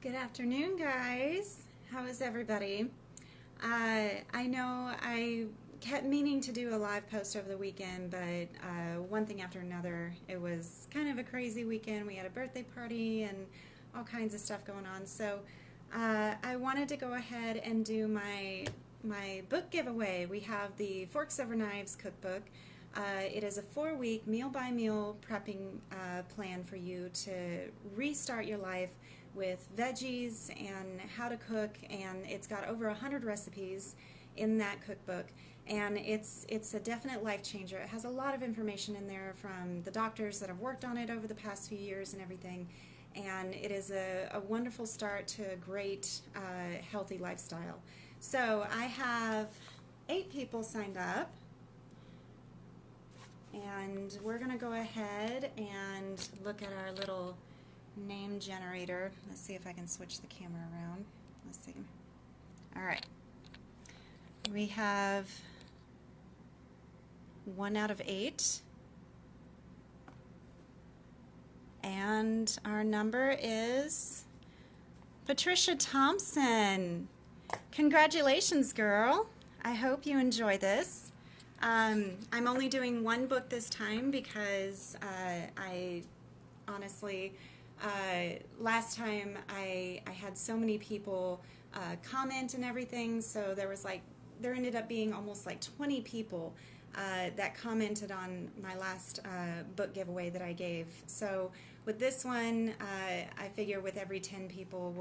Good afternoon, guys. How is everybody? I know I kept meaning to do a live post over the weekend, but one thing after another, it was kind of a crazy weekend. We had a birthday party and all kinds of stuff going on. So I wanted to go ahead and do my book giveaway. We have the Forks Over Knives cookbook. It is a 4-week meal-by-meal prepping plan for you to restart your life with veggies and how to cook, and it's got over 100 recipes in that cookbook, and it's a definite life changer. It has a lot of information in there from the doctors that have worked on it over the past few years and everything, and it is a wonderful start to a great healthy lifestyle. So I have 8 people signed up, and we're going to go ahead and look at our little name generator. Let's see if I can switch the camera around. Let's see. All right. We have 1 out of 8. And our number is Patricia Thompson. Congratulations, girl. I hope you enjoy this. I'm only doing 1 book this time because I honestly, last time I had so many people comment and everything, so there ended up being almost like 20 people that commented on my last book giveaway that I gave. So with this one, I figure with every 10 people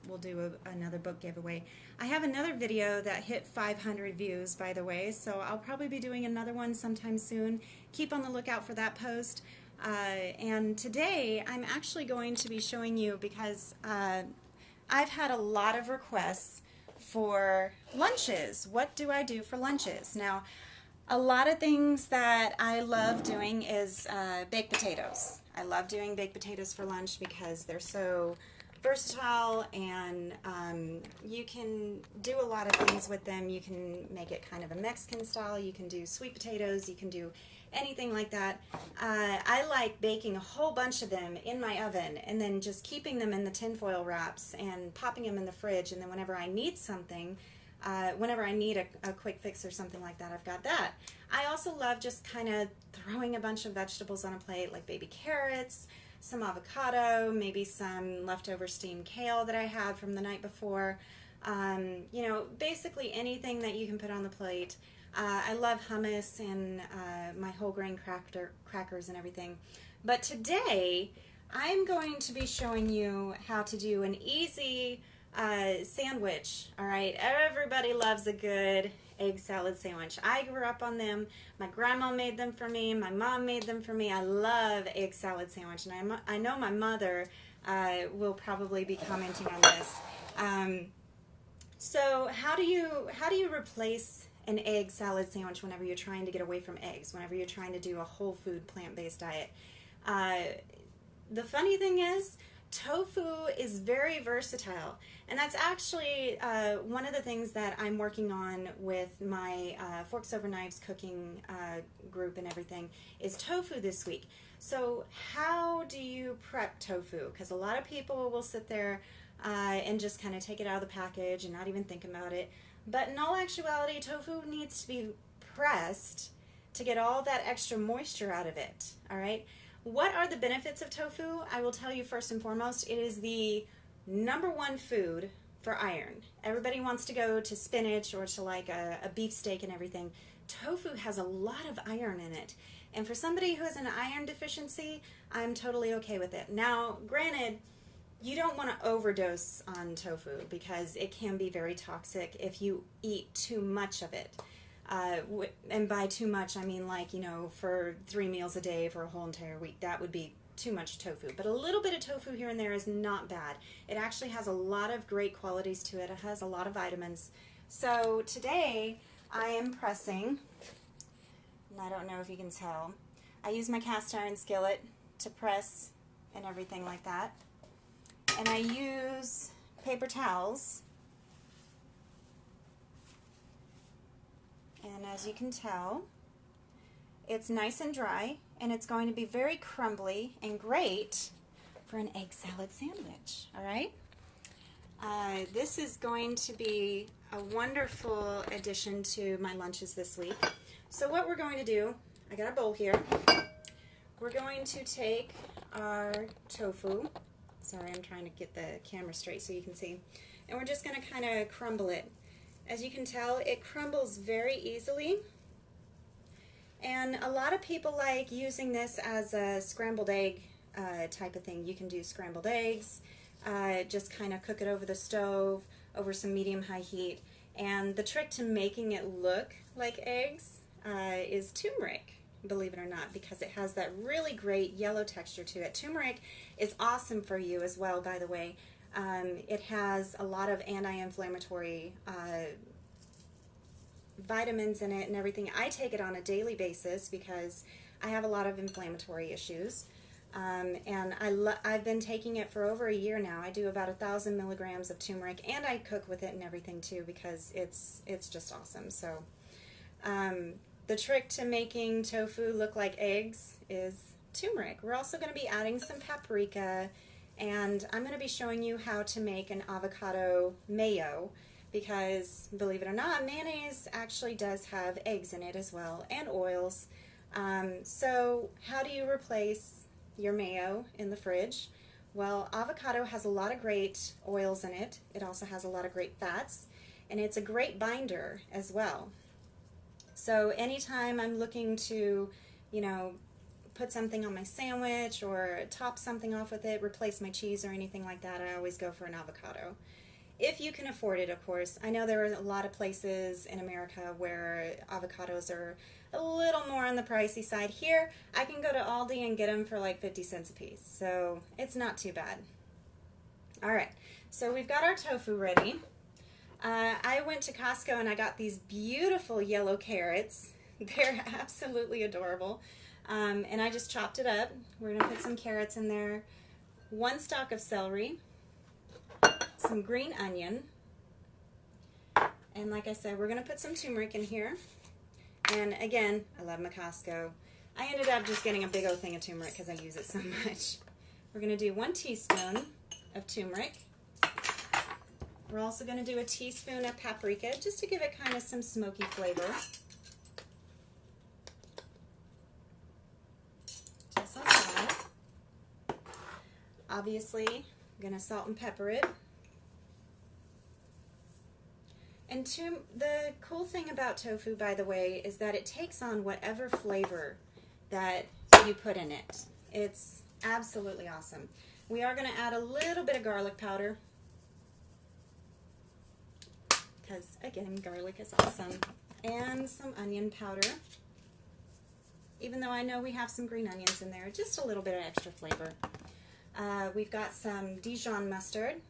we'll do another book giveaway. I have another video that hit 500 views, by the way, so I'll probably be doing another one sometime soon. Keep on the lookout for that post. And today I'm actually going to be showing you, because I've had a lot of requests for lunches. What do I do for lunches? Now, a lot of things that I love doing is baked potatoes. I love doing baked potatoes for lunch because they're so versatile, and you can do a lot of things with them. You can make it kind of a Mexican style. You can do sweet potatoes. You can do anything like that. I like baking a whole bunch of them in my oven and then just keeping them in the tinfoil wraps and popping them in the fridge, and then whenever I need something, whenever I need a quick fix or something like that, I've got that. I also love just kind of throwing a bunch of vegetables on a plate, like baby carrots, some avocado, maybe some leftover steamed kale that I had from the night before. You know, basically anything that you can put on the plate. I love hummus and my whole grain crackers and everything. But today, I'm going to be showing you how to do an easy sandwich. All right, everybody loves a good egg salad sandwich. I grew up on them. My grandma made them for me. My mom made them for me. I love egg salad sandwich, and I know my mother will probably be commenting on this. So how do you replace an egg salad sandwich whenever you're trying to get away from eggs, whenever you're trying to do a whole food plant-based diet? The funny thing is, tofu is very versatile, and that's actually one of the things that I'm working on with my Forks Over Knives cooking group and everything is tofu this week. So how do you prep tofu? Because a lot of people will sit there and just kind of take it out of the package and not even think about it. But in all actuality, tofu needs to be pressed to get all that extra moisture out of it, all right? What are the benefits of tofu? I will tell you first and foremost, it is the #1 food for iron. Everybody wants to go to spinach or to like a beefsteak and everything. Tofu has a lot of iron in it. And for somebody who has an iron deficiency, I'm totally okay with it. Now, granted, you don't want to overdose on tofu because it can be very toxic if you eat too much of it. And by too much, I mean like, you know, for 3 meals a day for a whole entire week. That would be too much tofu. But a little bit of tofu here and there is not bad. It actually has a lot of great qualities to it. It has a lot of vitamins. So today I am pressing, and I don't know if you can tell, I use my cast iron skillet to press and everything like that. And I use paper towels. And as you can tell, it's nice and dry, and it's going to be very crumbly and great for an egg salad sandwich, all right? This is going to be a wonderful addition to my lunches this week. So what we're going to do, I got a bowl here. We're going to take our tofu. Sorry, I'm trying to get the camera straight so you can see. And we're just going to kind of crumble it. As you can tell, it crumbles very easily. And a lot of people like using this as a scrambled egg type of thing. You can do scrambled eggs, just kind of cook it over the stove, over some medium-high heat. And the trick to making it look like eggs is turmeric, believe it or not, because it has that really great yellow texture to it. Turmeric is awesome for you as well, by the way. It has a lot of anti-inflammatory vitamins in it and everything. I take it on a daily basis because I have a lot of inflammatory issues. And I've been taking it for over a year now. I do about 1,000 milligrams of turmeric, and I cook with it and everything too because it's just awesome. So the trick to making tofu look like eggs is turmeric. We're also going to be adding some paprika, and I'm going to be showing you how to make an avocado mayo because, believe it or not, mayonnaise actually does have eggs in it as well, and oils. So how do you replace your mayo in the fridge? Well, avocado has a lot of great oils in it. It also has a lot of great fats, and it's a great binder as well. So anytime I'm looking to, put something on my sandwich or top something off with it, replace my cheese or anything like that, I always go for an avocado. If you can afford it, of course. I know there are a lot of places in America where avocados are a little more on the pricey side. Here, I can go to Aldi and get them for like 50 cents a piece, so it's not too bad. All right, so we've got our tofu ready. I went to Costco and I got these beautiful yellow carrots. They're absolutely adorable. And I just chopped it up. We're going to put some carrots in there, 1 stalk of celery, some green onion, and like I said, we're going to put some turmeric in here. And again, I love my Costco. I ended up just getting a big old thing of turmeric because I use it so much. We're going to do 1 teaspoon of turmeric. We're also going to do a teaspoon of paprika just to give it kind of some smoky flavor. Just like that. Obviously, I'm going to salt and pepper it. And the cool thing about tofu, by the way, is that it takes on whatever flavor that you put in it. It's absolutely awesome. We are going to add a little bit of garlic powder because, again, garlic is awesome. And some onion powder. Even though I know we have some green onions in there, just a little bit of extra flavor. We've got some Dijon mustard.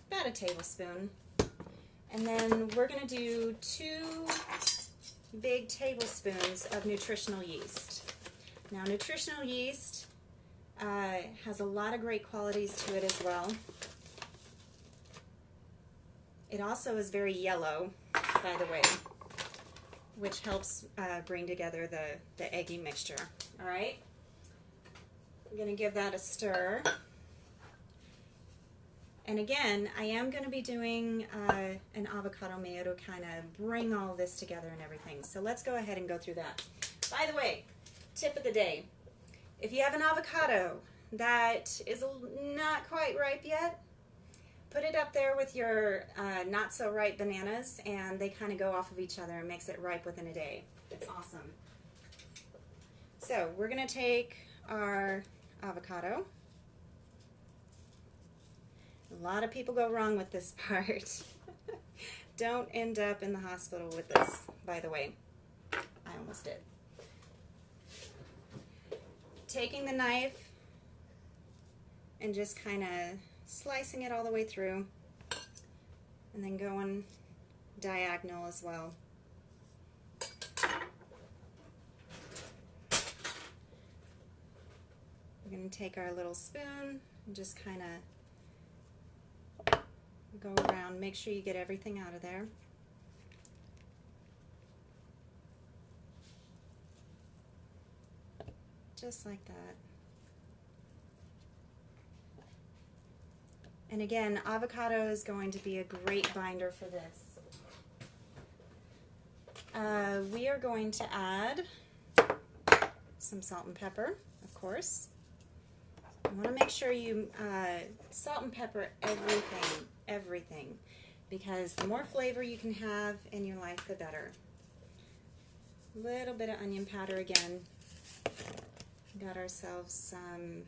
About a tablespoon. And then we're going to do 2 big tablespoons of nutritional yeast. Now, nutritional yeast has a lot of great qualities to it as well. It also is very yellow, by the way, which helps bring together the eggy mixture. All right? I'm going to give that a stir. And again, I am going to be doing an avocado mayo to kind of bring all this together and everything. So let's go ahead and go through that. By the way, tip of the day. If you have an avocado that is not quite ripe yet, put it up there with your not so ripe bananas, and they kind of go off of each other and makes it ripe within a day. It's awesome. So we're going to take our avocado. A lot of people go wrong with this part. Don't end up in the hospital with this, by the way. I almost did. Taking the knife and just kind of slicing it all the way through, and then going diagonal as well. We're going to take our little spoon and just kind of go around. Make sure you get everything out of there. Just like that. And again, avocado is going to be a great binder for this. We are going to add some salt and pepper, of course. You want to make sure you salt and pepper everything, because the more flavor you can have in your life, the better. A little bit of onion powder again. Got ourselves some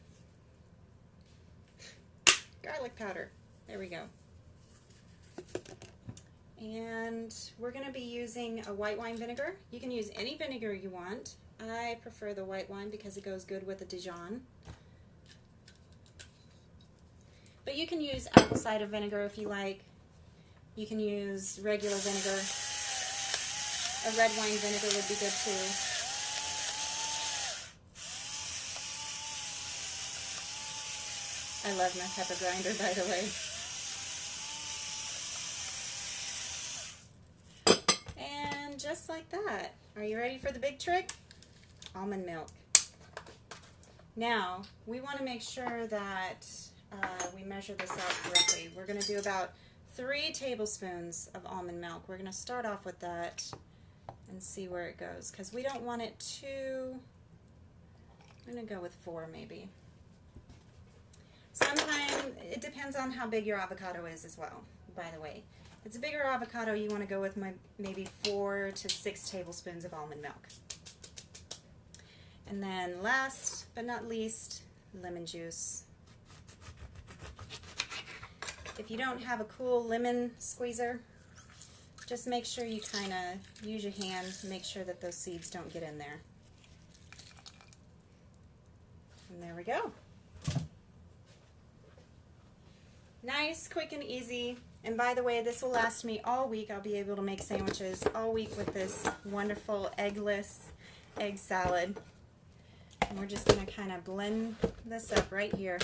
garlic powder. There we go. And we're going to be using a white wine vinegar. You can use any vinegar you want. I prefer the white wine because it goes good with the Dijon. But you can use apple cider vinegar if you like. You can use regular vinegar. A red wine vinegar would be good too. I love my pepper grinder, by the way. And just like that. Are you ready for the big trick? Almond milk. Now, we want to make sure that we measure this out correctly. We're going to do about 3 tablespoons of almond milk. We're going to start off with that and see where it goes, because we don't want it too... I'm going to go with 4 maybe. Sometimes it depends on how big your avocado is as well, by the way. If it's a bigger avocado, you want to go with maybe 4 to 6 tablespoons of almond milk. And then last but not least, lemon juice. If you don't have a cool lemon squeezer, just make sure you kind of use your hand to make sure that those seeds don't get in there. And there we go. Nice, quick, and easy. And by the way, this will last me all week. I'll be able to make sandwiches all week with this wonderful eggless egg salad. And we're just going to kind of blend this up right here.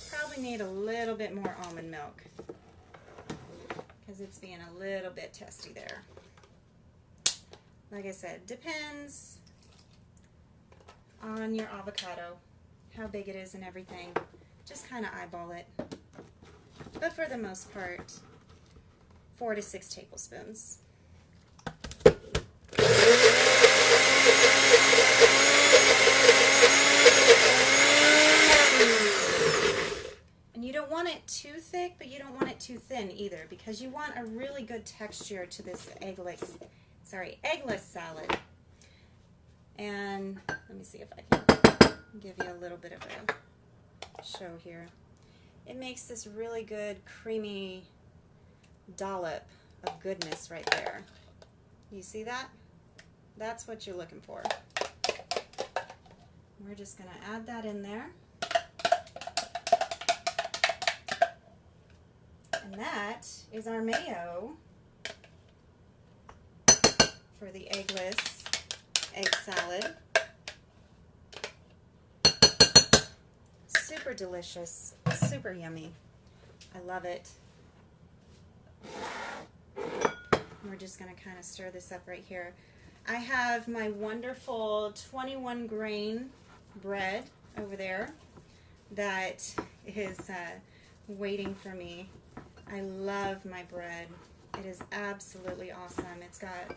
Probably need a little bit more almond milk because it's being a little bit testy there. Like I said, depends on your avocado, how big it is and everything. Just kind of eyeball it. But for the most part, 4 to 6 tablespoons. And you don't want it too thick, but you don't want it too thin either, because you want a really good texture to this eggless salad. And let me see if I can give you a little bit of a show here. It makes this really good creamy dollop of goodness right there. You see that? That's what you're looking for. We're just going to add that in there. And that is our mayo for the eggless egg salad. Super delicious, super yummy. I love it. We're just going to kind of stir this up right here. I have my wonderful 21 grain bread over there that is waiting for me. I love my bread. It is absolutely awesome. It's got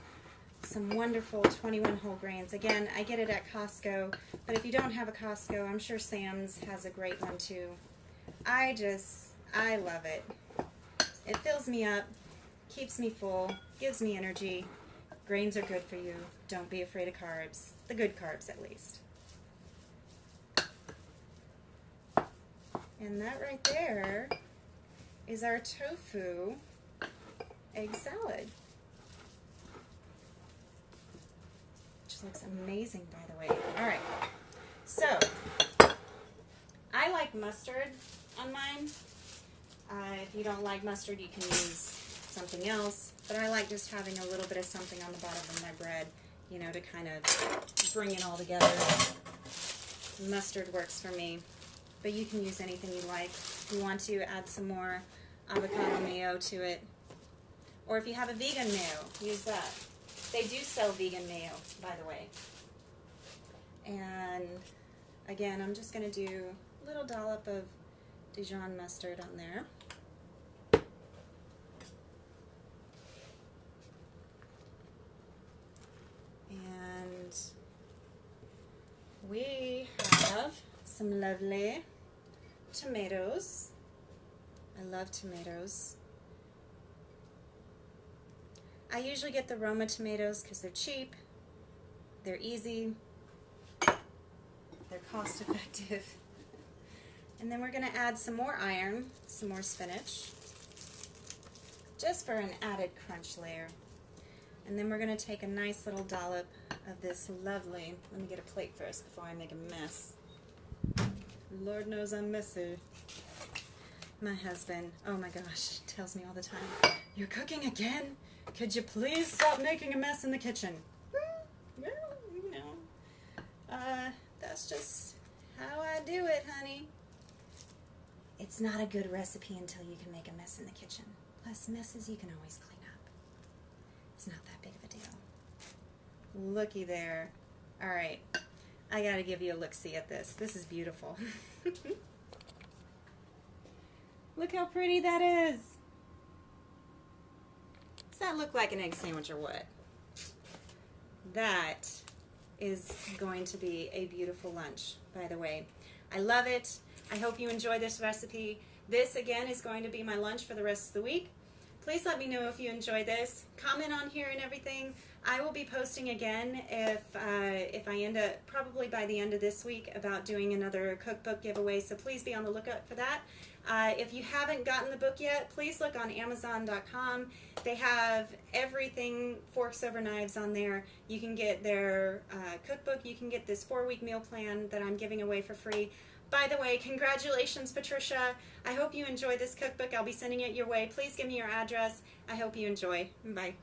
some wonderful 21 whole grains. Again, I get it at Costco, but if you don't have a Costco, I'm sure Sam's has a great one too. I love it. It fills me up, keeps me full, gives me energy. Grains are good for you. Don't be afraid of carbs. The good carbs, at least. And that right there is our tofu egg salad. Which looks amazing, by the way. Alright, so I like mustard on mine. If you don't like mustard, you can use something else, but I like just having a little bit of something on the bottom of my bread, you know, to kind of bring it all together. Mustard works for me, but you can use anything you like. If you want to, add some more avocado mayo to it, or if you have a vegan mayo, use that. They do sell vegan mayo, by the way. And again, I'm just going to do a little dollop of Dijon mustard on there. And we have some lovely tomatoes. I love tomatoes. I usually get the Roma tomatoes because they're cheap, they're easy, they're cost effective. And then we're going to add some more iron, some more spinach, just for an added crunch layer. And then we're going to take a nice little dollop of this lovely, let me get a plate first before I make a mess. Lord knows I'm messy. My husband, oh my gosh, tells me all the time, "You're cooking again? Could you please stop making a mess in the kitchen?" Well, you know, that's just how I do it, honey. It's not a good recipe until you can make a mess in the kitchen. Plus, messes you can always clean up. It's not that big of a deal. Looky there. All right, I gotta give you a look-see at this. This is beautiful. Look how pretty that is. Does that look like an egg sandwich or what? That is going to be a beautiful lunch, by the way. I love it. I hope you enjoy this recipe. This, again, is going to be my lunch for the rest of the week. Please let me know if you enjoy this. Comment on here and everything. I will be posting again if I end up, probably by the end of this week, about doing another cookbook giveaway, so please be on the lookout for that. If you haven't gotten the book yet, please look on Amazon.com. They have everything, forks over knives on there. You can get their cookbook. You can get this 4-week meal plan that I'm giving away for free. By the way, congratulations, Patricia. I hope you enjoy this cookbook. I'll be sending it your way. Please give me your address. I hope you enjoy. Bye.